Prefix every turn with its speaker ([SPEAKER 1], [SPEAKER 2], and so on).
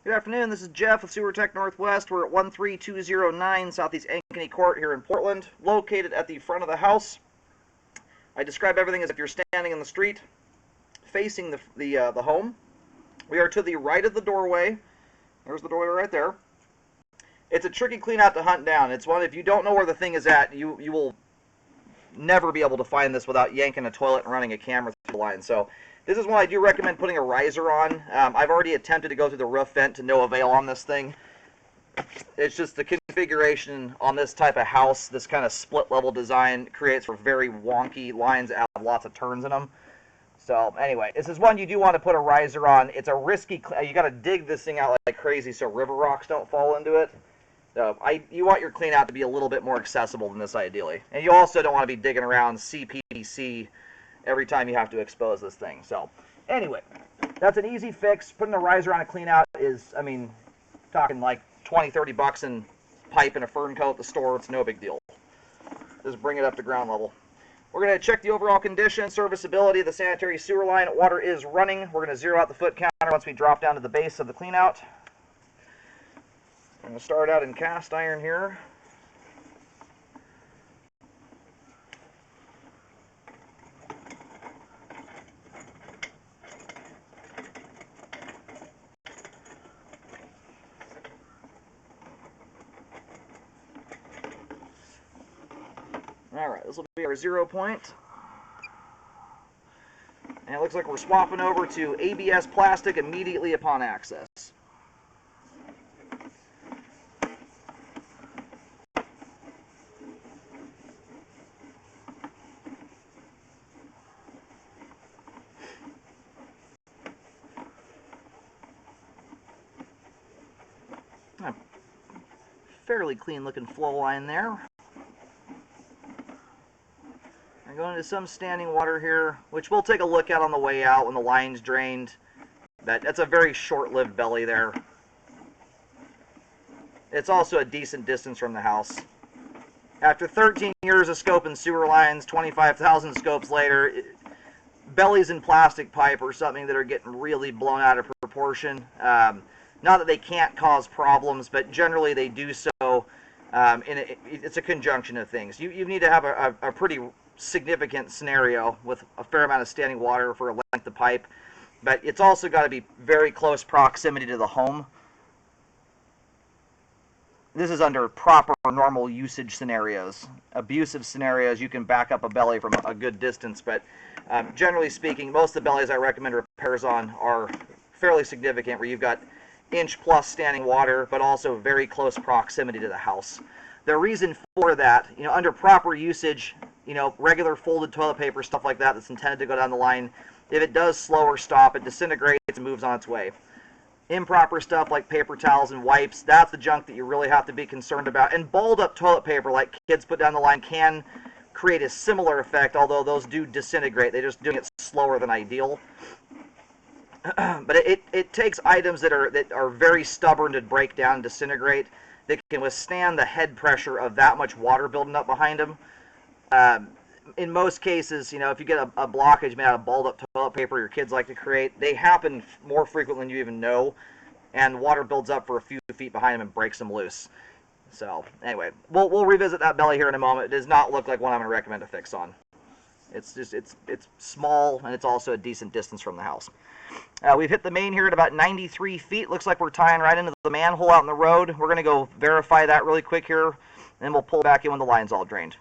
[SPEAKER 1] Good afternoon, this is Jeff with Sewer Tech Northwest. We're at 13209 Southeast Ankeny Court here in Portland, located at the front of the house. I describe everything as if you're standing in the street, facing the home. We are to the right of the doorway. There's the doorway right there. It's a tricky clean out to hunt down. It's one, if you don't know where the thing is at, you will never be able to find this without yanking a toilet and running a camera through the line. So this is one I do recommend putting a riser on. I've already attempted to go through the roof vent to no avail on this thing. It's just the configuration on this type of house, this kind of split level design, creates for very wonky lines that have lots of turns in them. So anyway, this is one you do want to put a riser on. It's a risky, you got to dig this thing out like crazy so river rocks don't fall into it. So you want your clean out to be a little bit more accessible than this ideally. And you also don't want to be digging around CPVC every time you have to expose this thing. So anyway, that's an easy fix. Putting a riser on a clean out is, I mean, talking like 20, 30 bucks in pipe and a fern coat at the store. It's no big deal. Just bring it up to ground level. We're going to check the overall condition, serviceability of the sanitary sewer line. Water is running. We're going to zero out the foot counter once we drop down to the base of the clean out. I'm going to start out in cast iron here. Alright, this will be our 0 point. And it looks like we're swapping over to ABS plastic immediately upon access. Fairly clean looking flow line there. I'm going into some standing water here, which we'll take a look at on the way out when the line's drained. That's a very short-lived belly there. It's also a decent distance from the house. After 13 years of scoping sewer lines, 25,000 scopes later, bellies in plastic pipe are something that are getting really blown out of proportion. Not that they can't cause problems, but generally they do so. It's a conjunction of things. You need to have a pretty significant scenario with a fair amount of standing water for a length of pipe, but it's also got to be very close proximity to the home. This is under proper normal usage scenarios. Abusive scenarios, you can back up a belly from a good distance, but generally speaking, most of the bellies I recommend repairs on are fairly significant, where you've got inch plus standing water, but also very close proximity to the house. The reason for that, under proper usage, regular folded toilet paper, stuff like that that's intended to go down the line, if it does slow or stop, it disintegrates and moves on its way. Improper stuff like paper towels and wipes, that's the junk that you really have to be concerned about. And balled up toilet paper like kids put down the line can create a similar effect, although those do disintegrate. They're just doing it slower than ideal. But it takes items that are very stubborn to break down and disintegrate, that can withstand the head pressure of that much water building up behind them. In most cases, if you get a blockage made out of balled up toilet paper your kids like to create, they happen more frequently than you even know, and water builds up for a few feet behind them and breaks them loose. So anyway, we'll revisit that belly here in a moment. It does not look like one I'm going to recommend a fix on. It's small, and it's also a decent distance from the house. We've hit the main here at about 93 feet. Looks like we're tying right into the manhole out in the road. We're going to go verify that really quick here, and then we'll pull back in when the line's all drained.